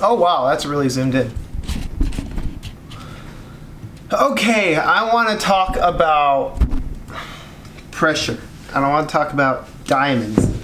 Oh wow, that's really zoomed in. Okay, I want to talk about pressure. And I want to talk about diamonds.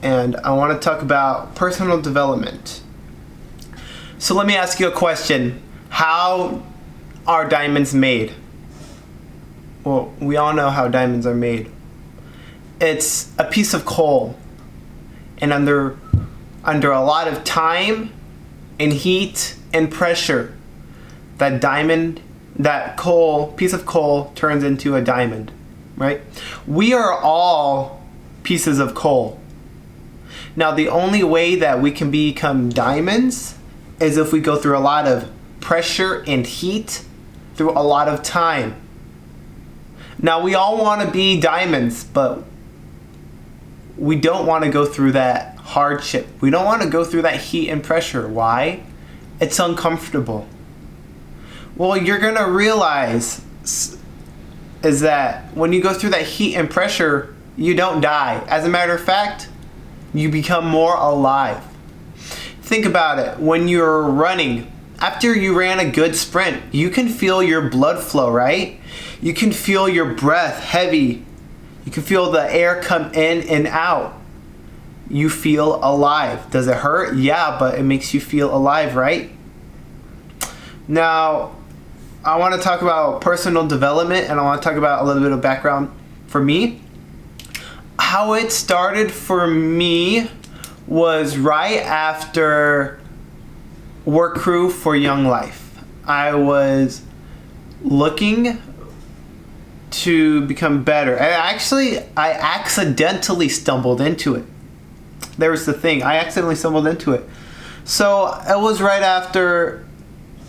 And I want to talk about personal development. So let me ask you a question. How are diamonds made? Well, we all know how diamonds are made. It's a piece of coal. And under a lot of time and heat and pressure, that piece of coal turns into a diamond, right? We are all pieces of coal. Now, the only way that we can become diamonds is if we go through a lot of pressure and heat through a lot of time. Now, we all want to be diamonds, but we don't want to go through that hardship. We don't want to go through that heat and pressure. Why? It's uncomfortable. Well, you're going to realize is that when you go through that heat and pressure, you don't die. As a matter of fact, you become more alive. Think about it. When you're running, after you ran a good sprint, you can feel your blood flow, right? You can feel your breath heavy. You can feel the air come in and out. You feel alive. Does it hurt? Yeah, but it makes you feel alive, right? Now, I want to talk about personal development, and I want to talk about a little bit of background for me. How it started for me was right after Work Crew for Young Life. I was looking to become better. I accidentally stumbled into it. There was the thing. I accidentally stumbled into it. So it was right after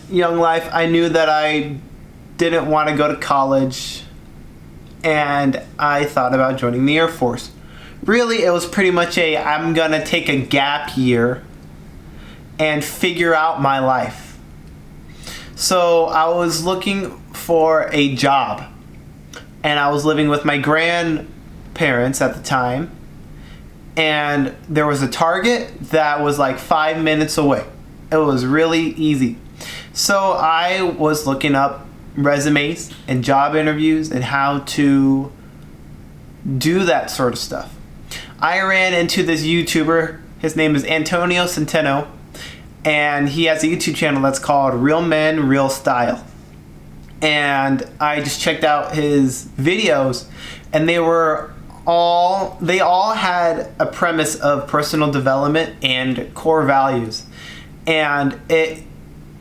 Young Life. I knew that I didn't want to go to college, and I thought about joining the Air Force. Really, it was pretty much I'm gonna take a gap year and figure out my life. So I was looking for a job, and I was living with my grandparents at the time, and there was a Target that was like 5 minutes away. It was really easy. So I was looking up resumes and job interviews and how to do that sort of stuff. I ran into this YouTuber. His name is Antonio Centeno, and he has a YouTube channel that's called Real Men, Real Style. And I just checked out his videos, and they all had a premise of personal development and core values. And it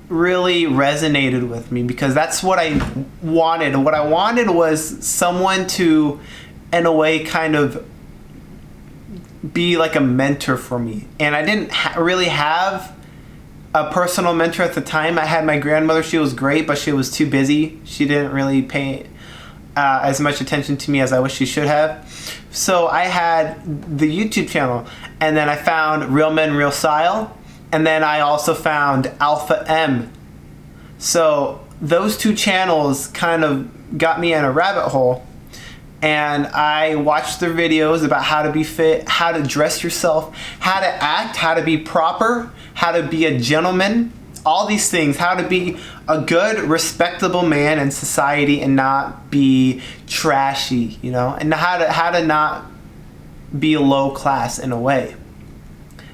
really resonated with me because that's what I wanted. What I wanted was someone to, in a way, kind of be like a mentor for me. And I didn't really have a personal mentor at the time. I had my grandmother. She was great, but she was too busy. She didn't really pay as much attention to me as I wish she should have. So I had the YouTube channel, and then I found Real Men, Real Style, and then I also found Alpha M. So those two channels kind of got me in a rabbit hole, and I watched their videos about how to be fit, how to dress yourself, how to act, how to be proper, how to be a gentleman, all these things, how to be a good, respectable man in society and not be trashy, and how to not be low class in a way.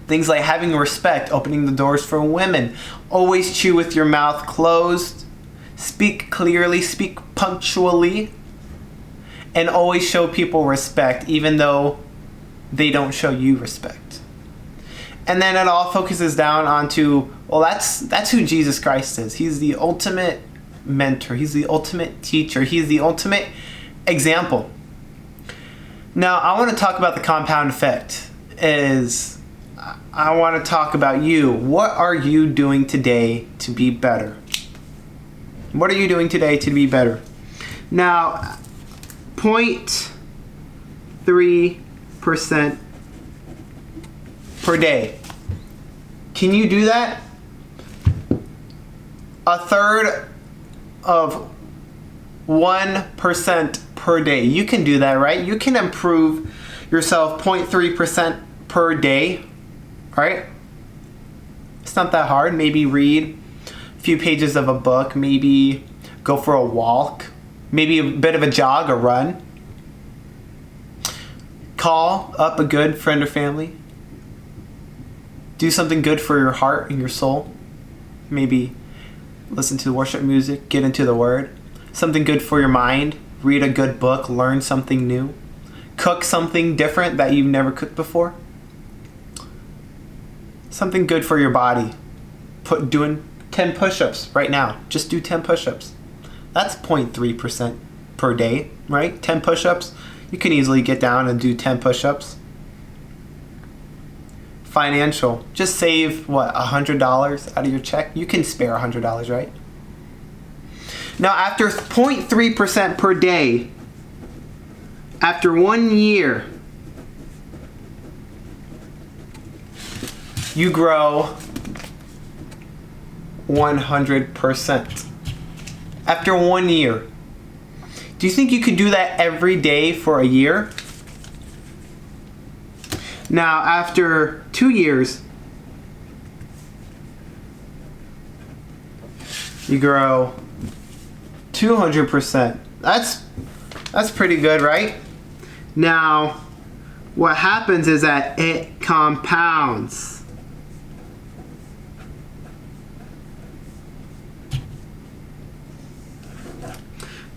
Things like having respect, opening the doors for women, always chew with your mouth closed, speak clearly, speak punctually, and always show people respect even though they don't show you respect. And then it all focuses down onto, well, that's who Jesus Christ is. He's the ultimate mentor. He's the ultimate teacher. He's the ultimate example. Now, I want to talk about the compound effect. I want to talk about you. What are you doing today to be better? What are you doing today to be better? Now, 0.3% per day. Can you do that? A third of 1% per day. You can do that, right? You can improve yourself 0.3% per day, right? It's not that hard. Maybe read a few pages of a book. Maybe go for a walk. Maybe a bit of a jog or run. Call up a good friend or family. Do something good for your heart and your soul. Maybe listen to worship music, get into the Word. Something good for your mind. Read a good book, learn something new. Cook something different that you've never cooked before. Something good for your body. Doing 10 push-ups right now. Just do 10 push-ups. That's 0.3% per day, right? 10 push-ups. You can easily get down and do 10 push-ups. Financial. Just save, $100 out of your check? You can spare $100, right? Now, after 0.3% per day, after 1 year, you grow 100%. After 1 year. Do you think you could do that every day for a year? Now, after 2 years, you grow 200%. That's pretty good, right? Now, what happens is that it compounds.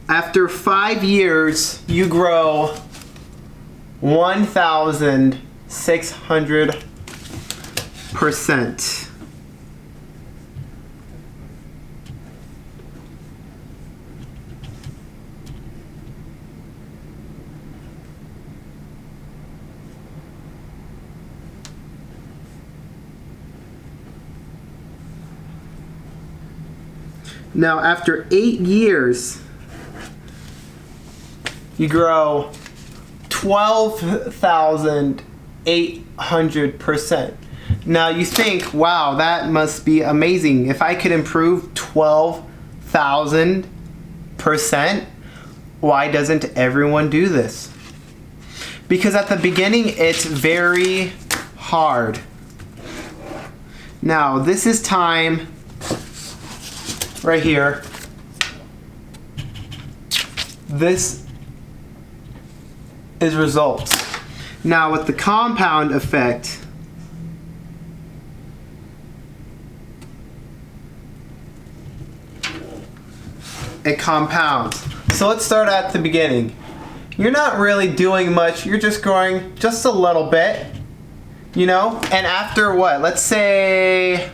After 5 years, you grow 1,600%. Now, after 8 years, you grow 12,800%. Now you think, wow, that must be amazing. If I could improve 12,000%, why doesn't everyone do this? Because at the beginning, it's very hard. Now, this is time right here. This is results. Now with the compound effect, it compounds. So let's start at the beginning. You're not really doing much, you're just growing just a little bit, and after what? Let's say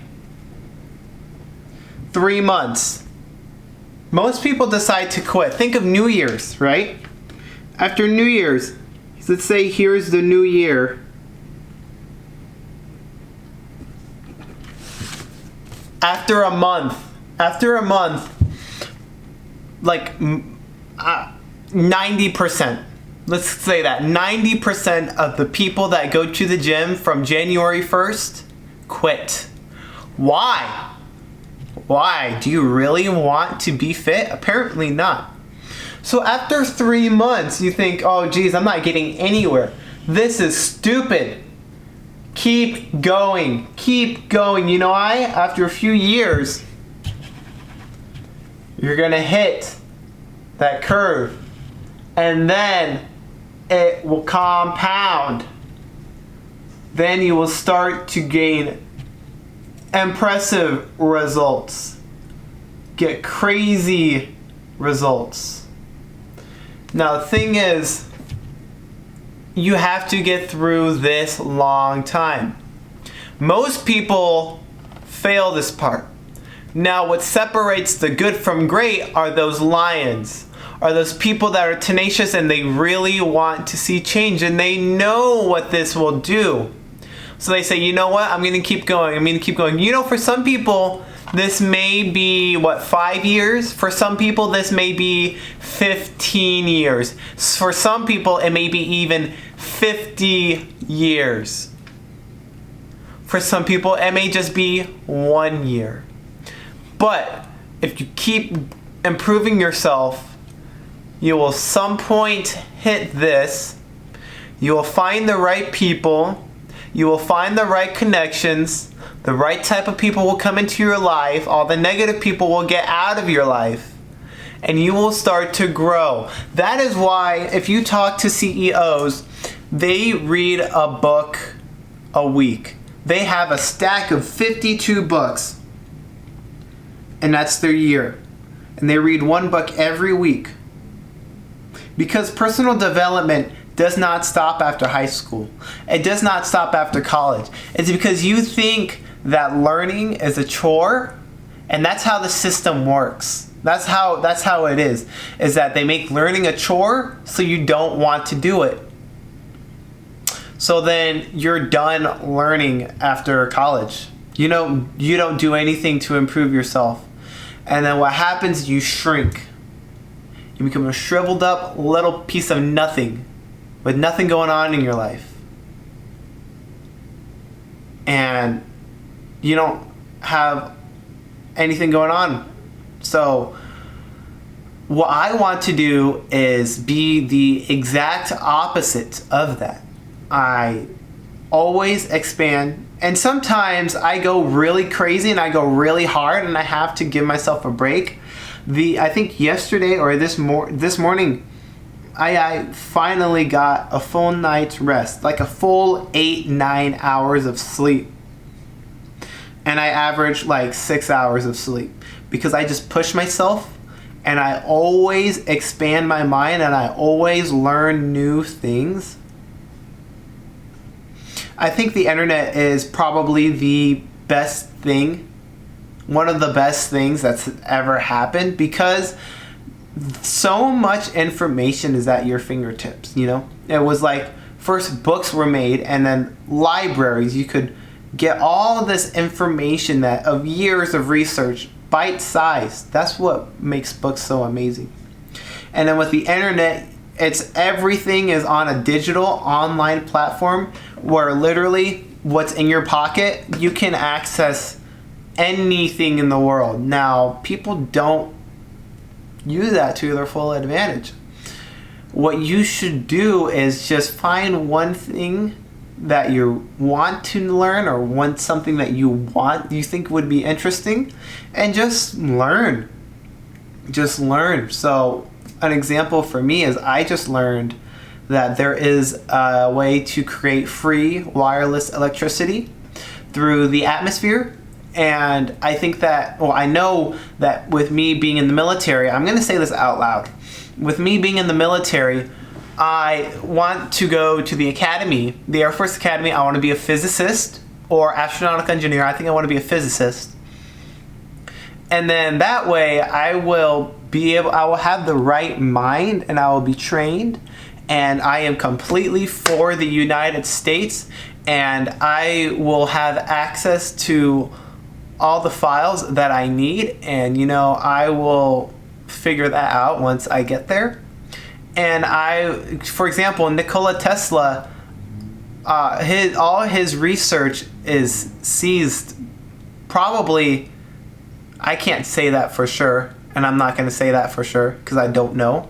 3 months. Most people decide to quit. Think of New Year's, right? After New Year's, let's say here's the new year. After a month, like 90%, let's say that 90% of the people that go to the gym from January 1st quit. Why? Why? Do you really want to be fit? Apparently not. So after 3 months, you think, oh geez, I'm not getting anywhere. This is stupid. Keep going. Keep going. You know why? After a few years, you're going to hit that curve. And then it will compound. Then you will start to gain impressive results. Get crazy results. Now the thing is, you have to get through this long time. Most people fail this part. Now what separates the good from great are those lions, are those people that are tenacious and they really want to see change and they know what this will do. So they say, you know what, I'm going to keep going, for some people, this may be, 5 years? For some people, this may be 15 years. For some people, it may be even 50 years. For some people, it may just be 1 year. But if you keep improving yourself, you will some point hit this. You will find the right people. You will find the right connections. The right type of people will come into your life. All the negative people will get out of your life. And you will start to grow. That is why if you talk to CEOs, they read a book a week. They have a stack of 52 books. And that's their year. And they read one book every week. Because personal development does not stop after high school. It does not stop after college. It's because you think that learning is a chore, and that's how the system works. That's how it is that they make learning a chore so you don't want to do it. So then you're done learning after college. You don't do anything to improve yourself. And then what happens, you shrink. You become a shriveled up little piece of nothing with nothing going on in your life. And you don't have anything going on. So what I want to do is be the exact opposite of that. I always expand, and sometimes I go really crazy and I go really hard, and I have to give myself a break. I think yesterday or this morning, I finally got a full night's rest, like a full 8-9 hours of sleep. And I average like 6 hours of sleep because I just push myself, and I always expand my mind, and I always learn new things. I think the internet is probably the best thing, one of the best things that's ever happened, because so much information is at your fingertips, It was like first books were made, and then libraries. You could get all this information of years of research, bite-sized. That's what makes books so amazing. And then with the internet, everything is on a digital online platform where literally what's in your pocket, you can access anything in the world. Now, people don't use that to their full advantage. What you should do is just find one thing that you want to learn, or something that you think would be interesting, and just learn. So an example for me is I just learned that there is a way to create free wireless electricity through the atmosphere. And I think I know that with me being in the military, I'm going to say this out loud. With me being in the military, I want to go to the academy, the Air Force Academy. I want to be a physicist or astronautical engineer. I think I want to be a physicist. And then that way I will have the right mind, and I will be trained, and I am completely for the United States, and I will have access to all the files that I need, and I will figure that out once I get there. And for example, Nikola Tesla, all his research is seized. Probably, I can't say that for sure, and I'm not going to say that for sure because I don't know.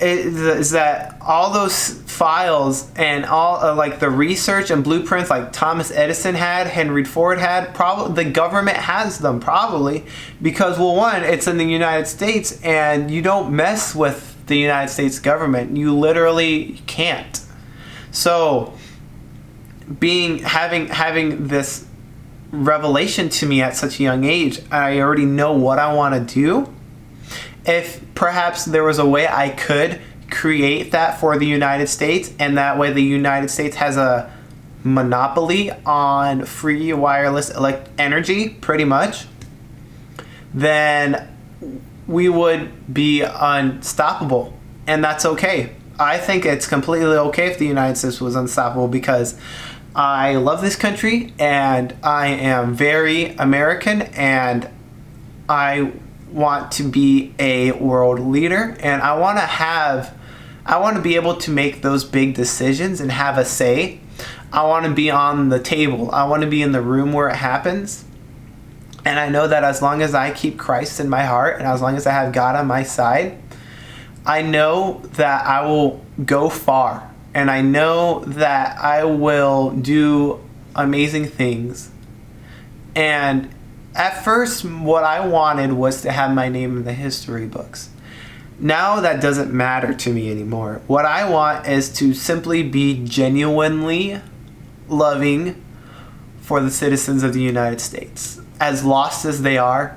Is that all those files and all like the research and blueprints like Thomas Edison had, Henry Ford had, probably the government has them probably because, well, one, it's in the United States, and you don't mess with the United States government. You literally can't. So having this revelation to me at such a young age, I already know what I want to do. If perhaps there was a way I could create that for the United States, and that way the United States has a monopoly on free wireless energy, pretty much, then we would be unstoppable. And that's okay. I think it's completely okay if the United States was unstoppable, because I love this country, and I am very American, and I want to be a world leader, and I want to be able to make those big decisions and have a say. I want to be on the table. I want to be in the room where it happens. And I know that as long as I keep Christ in my heart, and as long as I have God on my side, I know that I will go far. And I know that I will do amazing things. And at first, what I wanted was to have my name in the history books. Now that doesn't matter to me anymore. What I want is to simply be genuinely loving for the citizens of the United States. As lost as they are,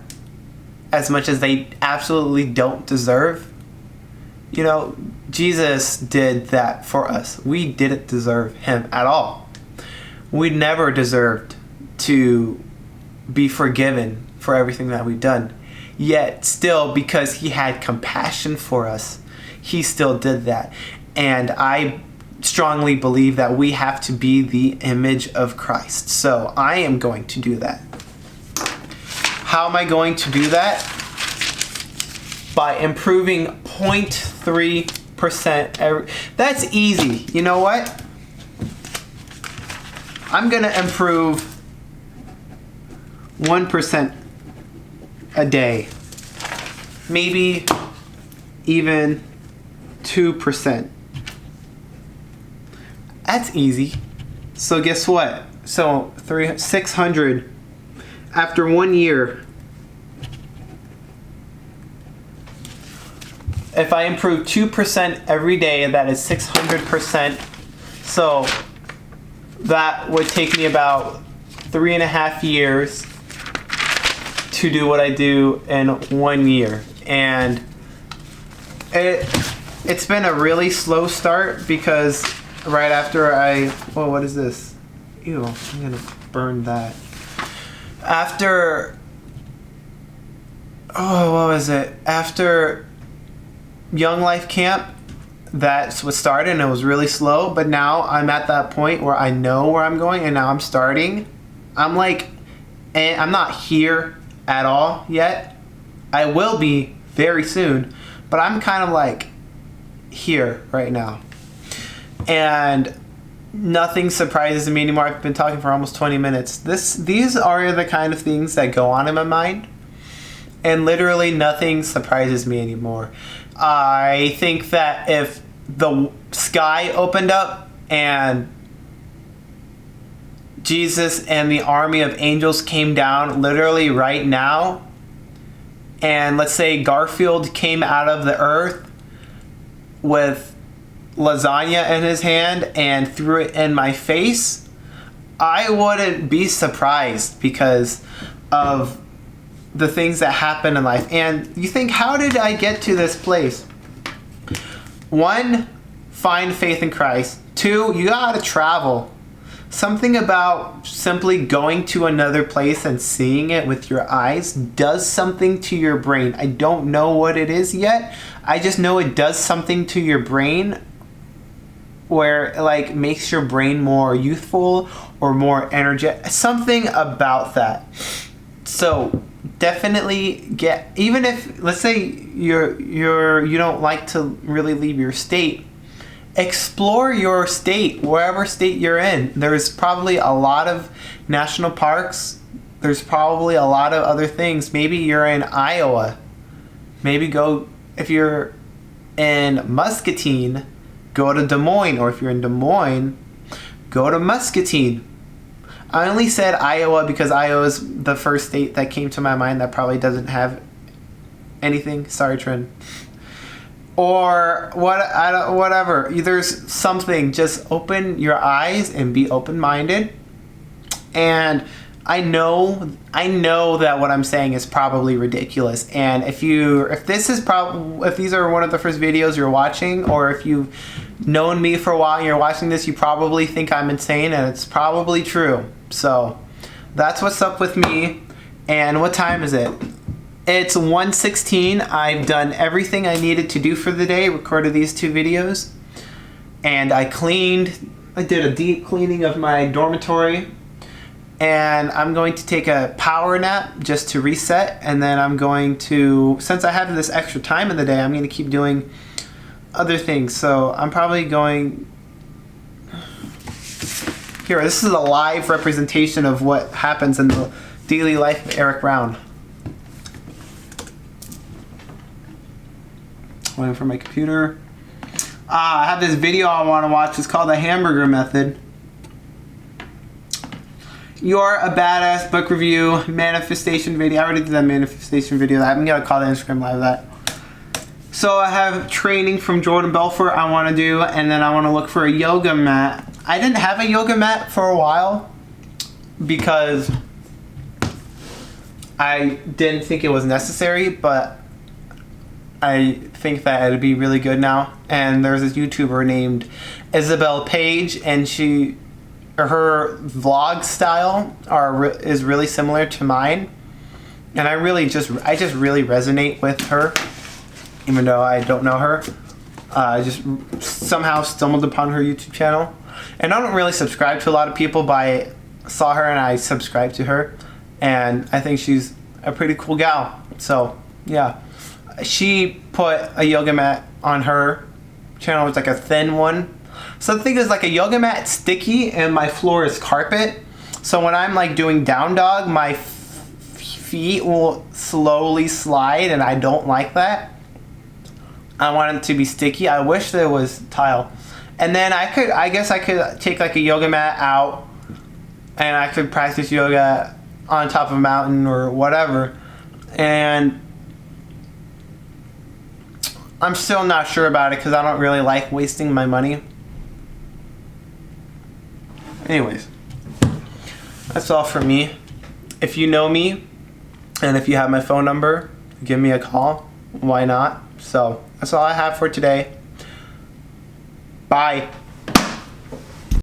as much as they absolutely don't deserve. You know, Jesus did that for us. We didn't deserve him at all. We never deserved to be forgiven for everything that we've done. Yet still, because he had compassion for us, he still did that. And I strongly believe that we have to be the image of Christ. So I am going to do that. How am I going to do that? By improving 0.3%. That's easy. You know what? I'm going to improve 1% a day. Maybe even 2%. That's easy. So guess what? So 600 after 1 year. If I improve 2% every day, that is 600%. So that would take me about 3.5 years to do what I do in 1 year. And it's been a really slow start because right after what is this? Ew, I'm gonna burn that. After Young Life Camp, that's what started, and it was really slow. But now I'm at that point where I know where I'm going, and now I'm starting. I'm not here at all yet. I will be very soon, but I'm kind of like here right now. And nothing surprises me anymore. I've been talking for almost 20 minutes. These are the kind of things that go on in my mind, and literally nothing surprises me anymore. I think that if the sky opened up and Jesus and the army of angels came down literally right now, and let's say Garfield came out of the earth with lasagna in his hand and threw it in my face, I wouldn't be surprised because of the things that happen in life. And you think, how did I get to this place? 1, find faith in Christ. 2, you gotta travel. Something about simply going to another place and seeing it with your eyes does something to your brain. I don't know what it is yet. I just know it does something to your brain where it like makes your brain more youthful or more energetic. Something about that. So definitely even if, let's say you don't like to really leave your state, explore your state, wherever state you're in. There's probably a lot of national parks. There's probably a lot of other things. Maybe you're in Iowa. Maybe if you're in Muscatine, go to Des Moines. Or if you're in Des Moines, go to Muscatine. I only said Iowa because Iowa is the first state that came to my mind that probably doesn't have anything. Sorry, Trin. Or whatever. There's something. Just open your eyes and be open-minded. And I know that what I'm saying is probably ridiculous. And if these are one of the first videos you're watching, or if you've known me for a while and you're watching this, you probably think I'm insane, and it's probably true. So that's what's up with me. And what time is it? It's 1:16. I've done everything I needed to do for the day, recorded these 2 videos, and I did a deep cleaning of my dormitory, and I'm going to take a power nap just to reset, and then I'm going to, since I have this extra time in the day, I'm going to keep doing other things. So I'm probably going, here, this is a live representation of what happens in the daily life of Eric Brown. Waiting for my computer. I have this video I want to watch. It's called The Hamburger Method. You're a Badass book review manifestation video. I already did that manifestation video. I'm gonna call the Instagram live that. So I have training from Jordan Belfort I want to do, and then I want to look for a yoga mat. I didn't have a yoga mat for a while because I didn't think it was necessary, but I think that it'd be really good now. And there's this YouTuber named Isabel Page, and her vlog style is really similar to mine, and I just really resonate with her, even though I don't know her. I just somehow stumbled upon her YouTube channel, and I don't really subscribe to a lot of people, but I saw her and I subscribed to her, and I think she's a pretty cool gal. So yeah, she put a yoga mat on her channel. It's like a thin one. So the thing is, like, a yoga mat sticky and my floor is carpet. So when I'm like doing down dog, my feet will slowly slide, and I don't like that. I want it to be sticky. I wish there was tile. And then I guess I could take like a yoga mat out and I could practice yoga on top of a mountain or whatever. And I'm still not sure about it because I don't really like wasting my money. Anyways, that's all for me. If you know me and if you have my phone number, give me a call. Why not? So that's all I have for today. Bye.